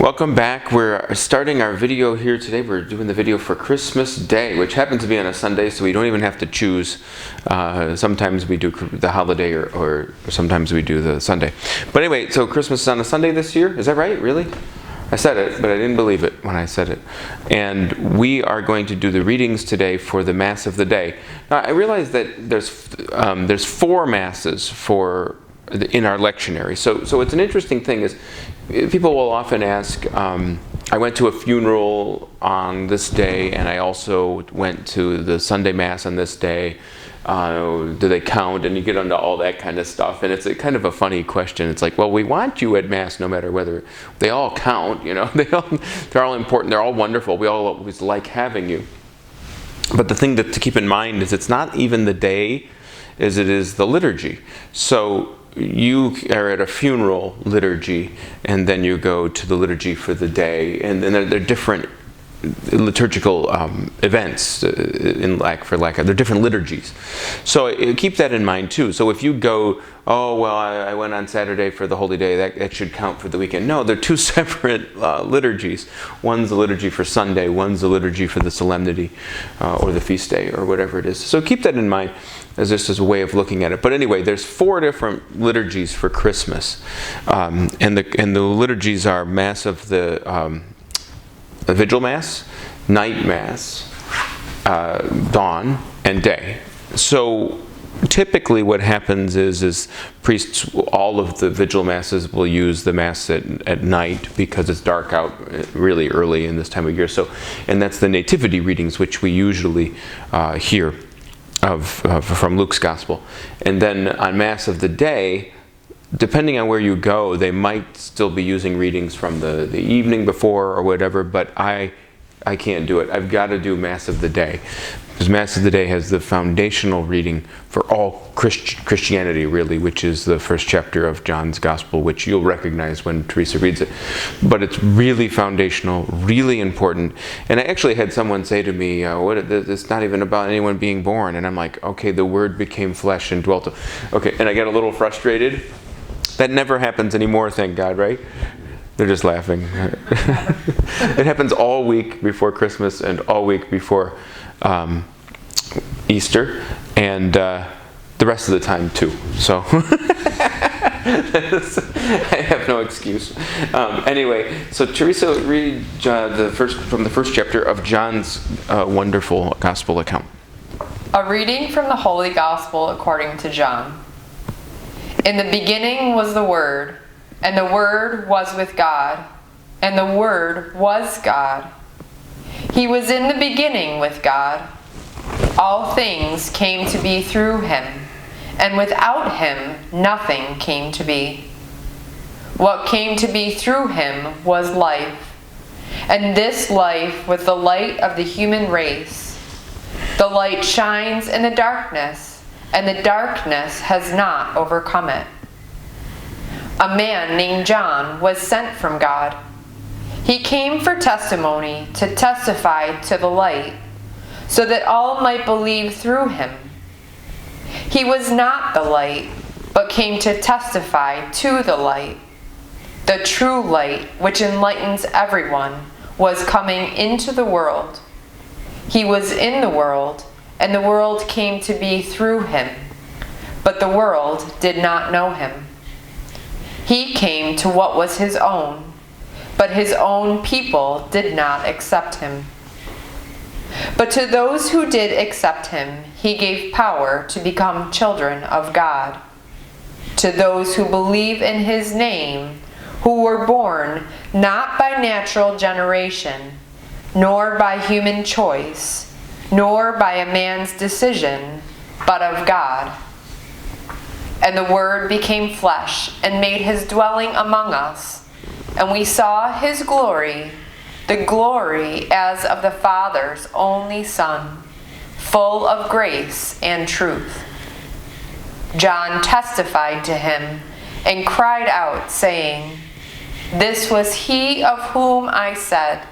Welcome back. We're starting our video here today. We're doing the video for Christmas Day, which happens to be on a Sunday, so we don't even have to choose. Sometimes we do the holiday or sometimes we do the Sunday. But anyway, so Christmas is on a Sunday this year. Is that right? Really? I said it, but I didn't believe it when I said it. And we are going to do the readings today for the Mass of the Day. Now, I realize that there's 4 Masses in our lectionary. So it's an interesting thing is people will often ask, I went to a funeral on this day and I also went to the Sunday Mass on this day. Do they count? And you get into all that kind of stuff. And it's a kind of a funny question. It's like, well, we want you at Mass no matter whether they all count, you know. They're all important. They're all wonderful. We all always like having you. But the thing to keep in mind is it's not even the day as it is the liturgy. So you are at a funeral liturgy, and then you go to the liturgy for the day, and then they're different liturgical events. They're different liturgies. So keep that in mind too. So if you go, I went on Saturday for the Holy Day, that should count for the weekend. No, they're 2 separate liturgies. One's the liturgy for Sunday, one's the liturgy for the solemnity or the feast day or whatever it is. So keep that in mind as this is a way of looking at it. But anyway, there's 4 different liturgies for Christmas, and the liturgies are Mass of the Vigil Mass, Night Mass, Dawn, and Day. So typically what happens is priests, all of the Vigil Masses will use the Mass at night because it's dark out really early in this time of year. So, and that's the Nativity readings, which we usually hear from Luke's Gospel. And then on Mass of the Day, depending on where you go, they might still be using readings from the evening before or whatever, but I can't do it. I've got to do Mass of the Day, because Mass of the Day has the foundational reading for all Christianity, really, which is the first chapter of John's Gospel, which you'll recognize when Teresa reads it. But it's really foundational, really important. And I actually had someone say to me, it's not even about anyone being born. And I'm like, okay, the Word became flesh and dwelt. Okay, and I get a little frustrated. That never happens anymore, thank God, right? They're just laughing. It happens all week before Christmas and all week before Easter, and the rest of the time too. So I have no excuse. Anyway, so Teresa, read from the first chapter of John's wonderful Gospel account. A reading from the Holy Gospel according to John. In the beginning was the Word, and the Word was with God, and the Word was God. He was in the beginning with God. All things came to be through him, and without him nothing came to be. What came to be through him was life, and this life was the light of the human race. The light shines in the darkness, and the darkness has not overcome it. A man named John was sent from God. He came for testimony, to testify to the light, so that all might believe through him. He was not the light, but came to testify to the light. The true light, which enlightens everyone, was coming into the world. He was in the world, and the world came to be through him, but the world did not know him. He came to what was his own, but his own people did not accept him. But to those who did accept him, he gave power to become children of God. To those who believe in his name, who were born not by natural generation, nor by human choice, nor by a man's decision, but of God. And the Word became flesh and made his dwelling among us, and we saw his glory, the glory as of the Father's only Son, full of grace and truth. John testified to him and cried out, saying, "This was he of whom I said,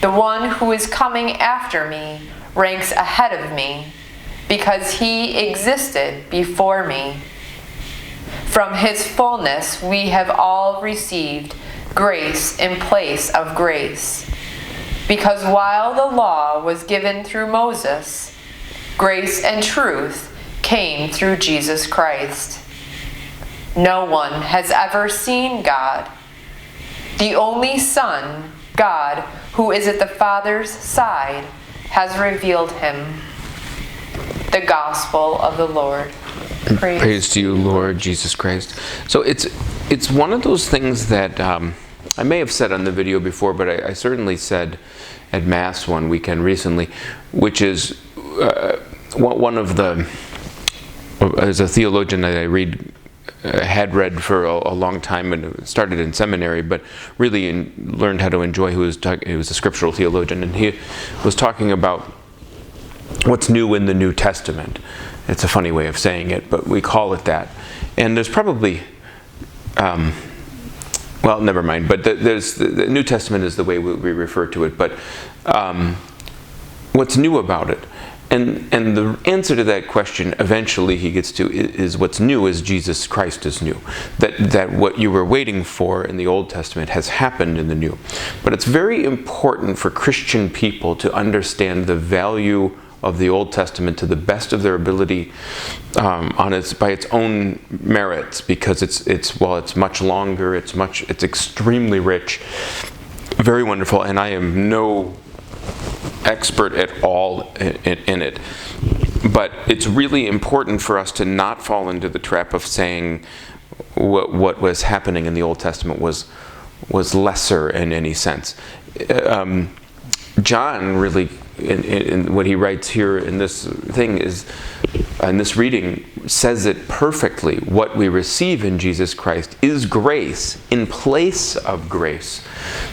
'The one who is coming after me ranks ahead of me, because he existed before me.' From his fullness we have all received grace in place of grace. Because while the law was given through Moses, grace and truth came through Jesus Christ. No one has ever seen God. The only Son, God, who is at the Father's side, has revealed him. The Gospel of the Lord. Praise to you, Lord Jesus Christ. So it's one of those things that I may have said on the video before, but I certainly said at Mass one weekend recently, which is one of the, as a theologian that I had read for a long time and started in seminary, but really learned how to enjoy. He was a scriptural theologian, and he was talking about what's new in the New Testament. It's a funny way of saying it, but we call it that. And there's probably, well, never mind. But the New Testament is the way we refer to it. But what's new about it? And the answer to that question, eventually he gets to, is what's new is Jesus Christ is new. That what you were waiting for in the Old Testament has happened in the New. But it's very important for Christian people to understand the value of the Old Testament to the best of their ability by its own merits, because it's much longer, it's extremely rich, very wonderful, and I am no expert at all in it. But it's really important for us to not fall into the trap of saying what was happening in the Old Testament was lesser in any sense. John really, in what he writes here in this thing is, in this reading, says it perfectly. What we receive in Jesus Christ is grace in place of grace,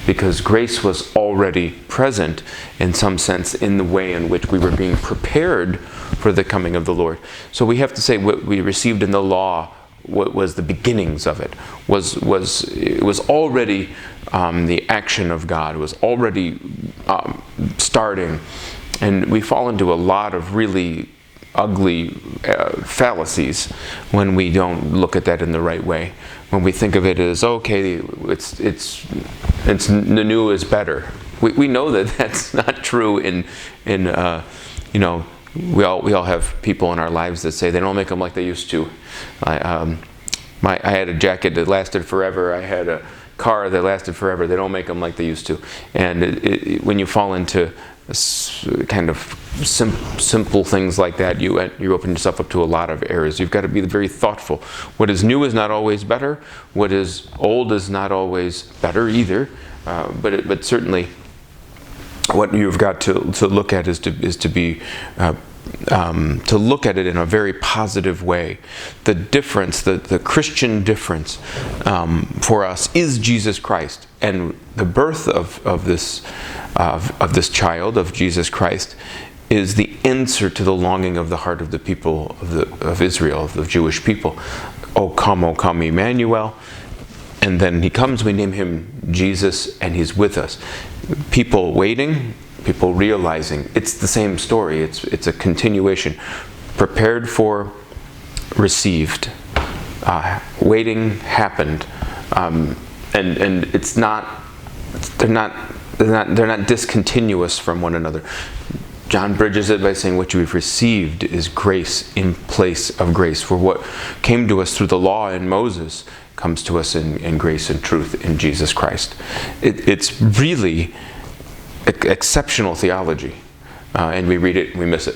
because grace was already present in some sense in the way in which we were being prepared for the coming of the Lord. So we have to say what we received in the law, what was the beginnings of it, was already the action of God, was already starting. And we fall into a lot of really ugly fallacies when we don't look at that in the right way. When we think of it as, okay, it's the new is better. We know that that's not true. We all have people in our lives that say they don't make them like they used to. I had a jacket that lasted forever. I had a car that lasted forever. They don't make them like they used to. And when you fall into kind of simple things like that, you open yourself up to a lot of errors. You've got to be very thoughtful. What is new is not always better. What is old is not always better either. But certainly, what you've got to look at is to be to look at it in a very positive way. The difference, the Christian difference for us is Jesus Christ, and the birth of this child, of Jesus Christ, is the answer to the longing of the heart of the people of Israel, of the Jewish people. O come, Emmanuel. And then he comes, we name him Jesus, and he's with us. People waiting, people realizing it's the same story. It's a continuation. Prepared for, received. Waiting happened, and it's not. They're not discontinuous from one another. John bridges it by saying what you've received is grace in place of grace. For what came to us through the law and Moses comes to us in grace and truth in Jesus Christ. It's really exceptional theology. And we read it and we miss it.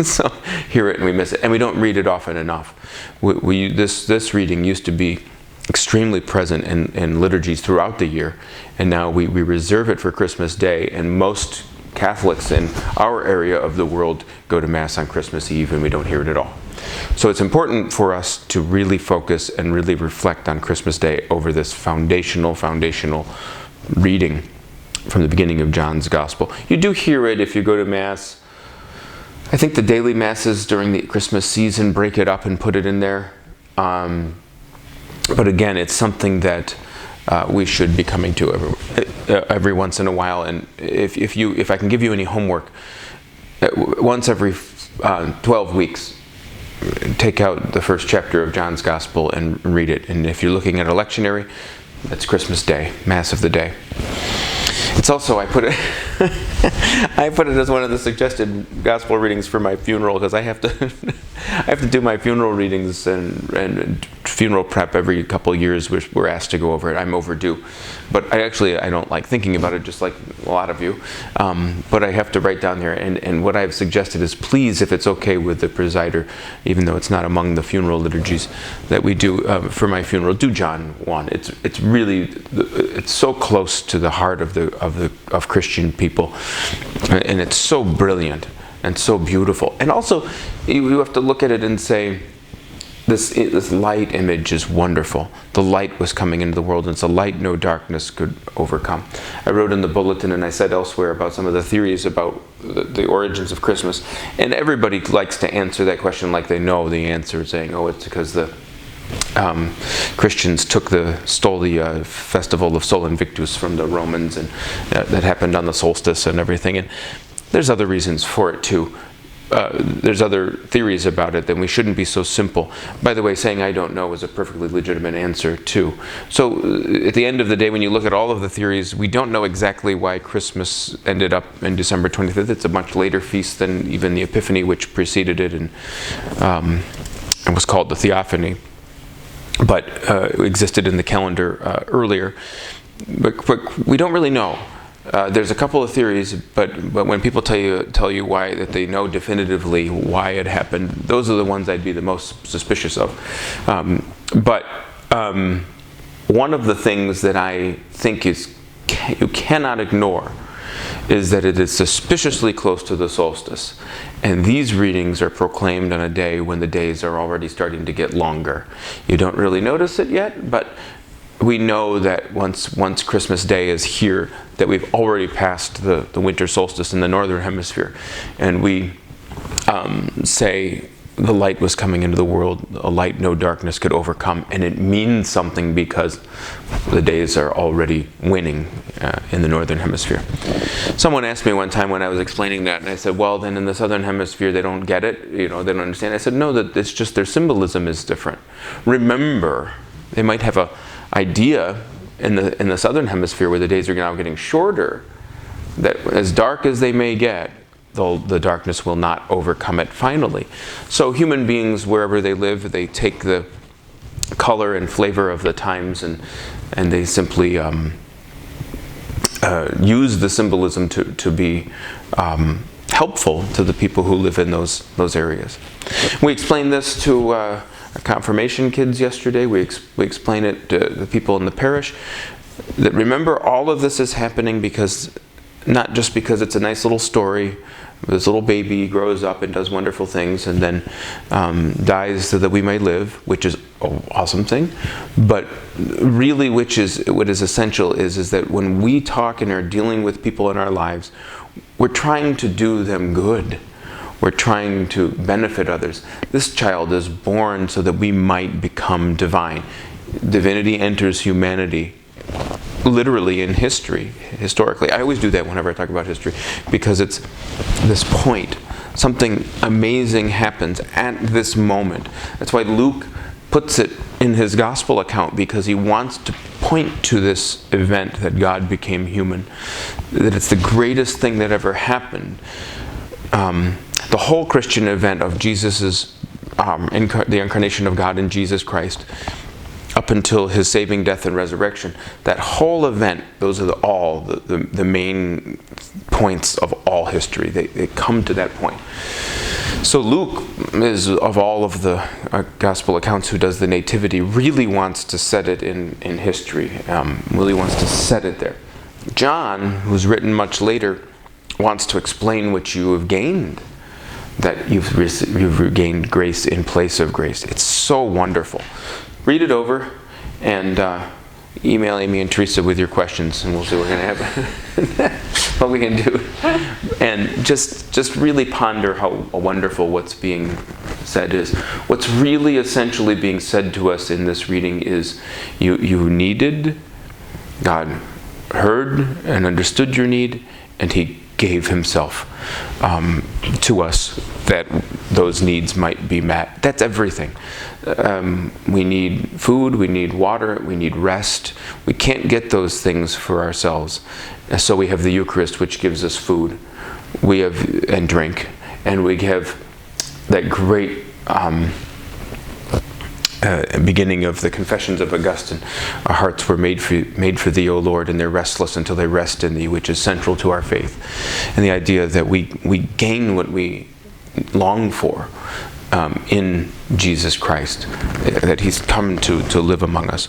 So hear it and we miss it. And we don't read it often enough. This reading used to be extremely present in liturgies throughout the year. And now we reserve it for Christmas Day. And most Catholics in our area of the world go to Mass on Christmas Eve and we don't hear it at all. So it's important for us to really focus and really reflect on Christmas Day over this foundational reading from the beginning of John's Gospel. You do hear it if you go to Mass. I think the daily Masses during the Christmas season break it up and put it in there. But again, it's something that we should be coming to every once in a while. And if I can give you any homework, once every 12 weeks, take out the first chapter of John's Gospel and read it. And if you're looking at a lectionary, That's Christmas Day, Mass of the Day. It's also, I put it as one of the suggested gospel readings for my funeral, because I have to do my funeral readings and funeral prep every couple of years. We're asked to go over it. I'm overdue, but I don't like thinking about it, just like a lot of you. But I have to write down there, and what I've suggested is, please, if it's okay with the presider, even though it's not among the funeral liturgies that we do for my funeral, do John 1. It's really, it's so close to the heart of Christian people, and it's so brilliant and so beautiful. And also, you have to look at it and say, this light image is wonderful. The light was coming into the world, and it's a light no darkness could overcome. I wrote in the bulletin, and I said elsewhere, about some of the theories about the origins of Christmas, and everybody likes to answer that question like they know the answer, saying, oh, it's because the Christians stole the festival of Sol Invictus from the Romans, and that happened on the solstice and everything. And there's other reasons for it too. There's other theories about it, then we shouldn't be so simple. By the way, saying I don't know is a perfectly legitimate answer too. So at the end of the day, when you look at all of the theories, we don't know exactly why Christmas ended up in December 25th. It's a much later feast than even the Epiphany, which preceded it, and was called the Theophany, but existed in the calendar earlier. But we don't really know. There's a couple of theories, but when people tell you why, that they know definitively why it happened, those are the ones I'd be the most suspicious of. But one of the things that I think you cannot ignore is that it is suspiciously close to the solstice, and these readings are proclaimed on a day when the days are already starting to get longer. You don't really notice it yet, but we know that once Christmas Day is here, that we've already passed the winter solstice in the northern hemisphere, and we say the light was coming into the world, a light no darkness could overcome, and it means something because the days are already waning in the northern hemisphere. Someone asked me one time when I was explaining that, and I said, well, then in the southern hemisphere they don't get it, they don't understand. I said, no, that it's just their symbolism is different. Remember, they might have a idea in the southern hemisphere where the days are now getting shorter, that as dark as they may get, the darkness will not overcome it finally. So human beings, wherever they live, they take the color and flavor of the times, and they simply use the symbolism to be helpful to the people who live in those areas. We explained this to our confirmation kids yesterday. We explain it to the people in the parish, that remember, all of this is happening because, not just because it's a nice little story, this little baby grows up and does wonderful things and then dies so that we may live, which is an awesome thing, but really what is essential is that when we talk and are dealing with people in our lives, we're trying to do them good. We're trying to benefit others. This child is born so that we might become divine. Divinity enters humanity literally in history, historically. I always do that whenever I talk about history, because it's this point. Something amazing happens at this moment. That's why Luke puts it in his gospel account, because he wants to point to this event that God became human, that it's the greatest thing that ever happened. The whole Christian event of Jesus's, the incarnation of God in Jesus Christ, up until his saving death and resurrection, that whole event, those are the main points of all history. They come to that point. So Luke is, of all of the gospel accounts, who does the Nativity, really wants to set it in history, really wants to set it there. John, who's written much later, wants to explain what you have gained, that you've regained grace in place of grace. It's so wonderful. Read it over and email Amy and Teresa with your questions, and we'll see what we're going to have, what we can do. And just really ponder how wonderful what's being said is. What's really essentially being said to us in this reading is you needed, God heard and understood your need, and he gave himself to us that those needs might be met. That's everything. We need food, we need water, we need rest. We can't get those things for ourselves. And so we have the Eucharist, which gives us food, and drink, and we have that great beginning of the Confessions of Augustine. Our hearts were made for thee, O Lord, and they're restless until they rest in thee, which is central to our faith. And the idea that we gain what we long for in Jesus Christ, that he's come to live among us.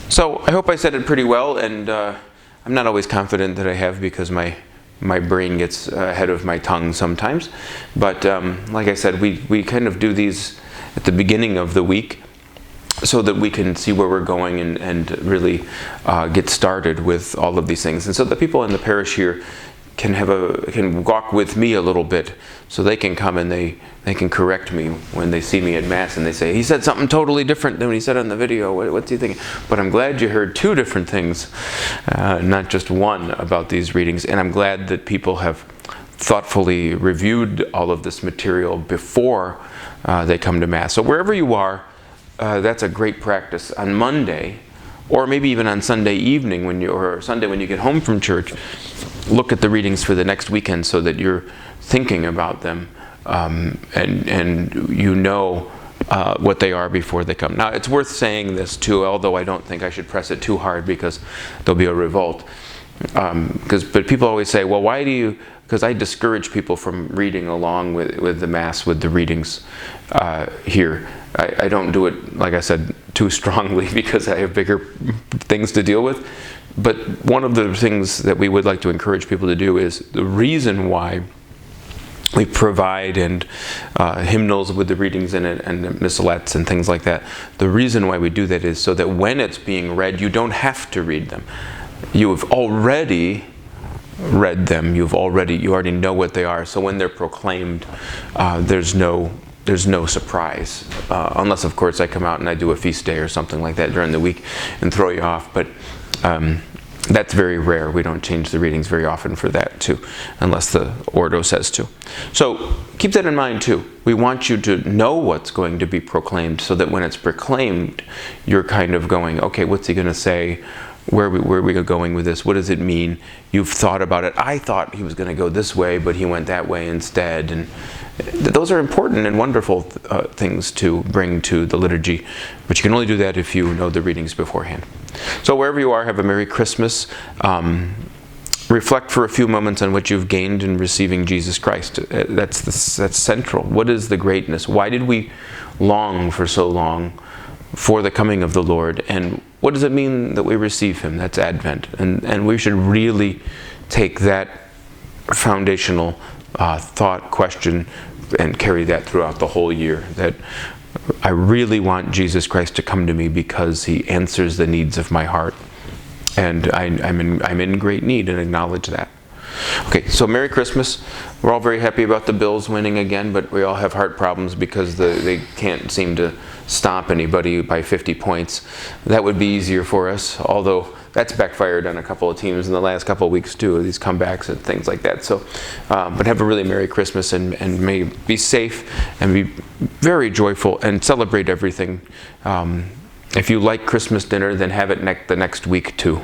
So I hope I said it pretty well, and I'm not always confident that I have, because my brain gets ahead of my tongue sometimes. But like I said, we kind of do these at the beginning of the week, so that we can see where we're going and really get started with all of these things. And so the people in the parish here can walk with me a little bit, so they can come and they can correct me when they see me at Mass and they say, he said something totally different than what he said on the video. What's he thinking? But I'm glad you heard two different things, not just one, about these readings. And I'm glad that people have thoughtfully reviewed all of this material before they come to Mass. So wherever you are, that's a great practice. On Monday, or maybe even on Sunday evening or Sunday when you get home from church, look at the readings for the next weekend so that you're thinking about them and you know what they are before they come. Now, it's worth saying this too, although I don't think I should press it too hard, because there'll be a revolt. But people always say, well, why do you... Because I discourage people from reading along with the Mass, with the readings here. I don't do it, like I said, too strongly, because I have bigger things to deal with. But one of the things that we would like to encourage people to do is the reason why we provide hymnals with the readings in it and the missalettes and things like that. The reason why we do that is so that when it's being read, you don't have to read them. You have already read them. You already know what they are. So when they're proclaimed, there's no surprise, unless of course I come out and I do a feast day or something like that during the week and throw you off. But that's very rare. We don't change the readings very often for that too, unless the Ordo says to. So keep that in mind too. We want you to know what's going to be proclaimed, so that when it's proclaimed, you're kind of going, okay, what's he going to say? Where are we going with this? What does it mean? You've thought about it. I thought he was going to go this way, but he went that way instead. And those are important and wonderful things to bring to the liturgy. But you can only do that if you know the readings beforehand. So wherever you are, have a Merry Christmas. Reflect for a few moments on what you've gained in receiving Jesus Christ. That's central. What is the greatness? Why did we long for so long for the coming of the Lord? And what does it mean that we receive him? That's Advent. And we should really take that foundational thought, question, and carry that throughout the whole year. That I really want Jesus Christ to come to me because he answers the needs of my heart. And I'm in great need, and acknowledge that. Okay, so Merry Christmas. We're all very happy about the Bills winning again, but we all have heart problems because they can't seem to stop anybody by 50 points. That would be easier for us, although that's backfired on a couple of teams in the last couple of weeks too, these comebacks and things like that. So, but have a really Merry Christmas, and may be safe and be very joyful and celebrate everything. If you like Christmas dinner, then have it the next week too.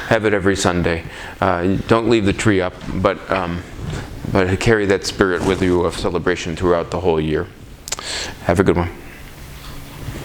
Have it every Sunday. Don't leave the tree up, but carry that spirit with you of celebration throughout the whole year. Have a good one.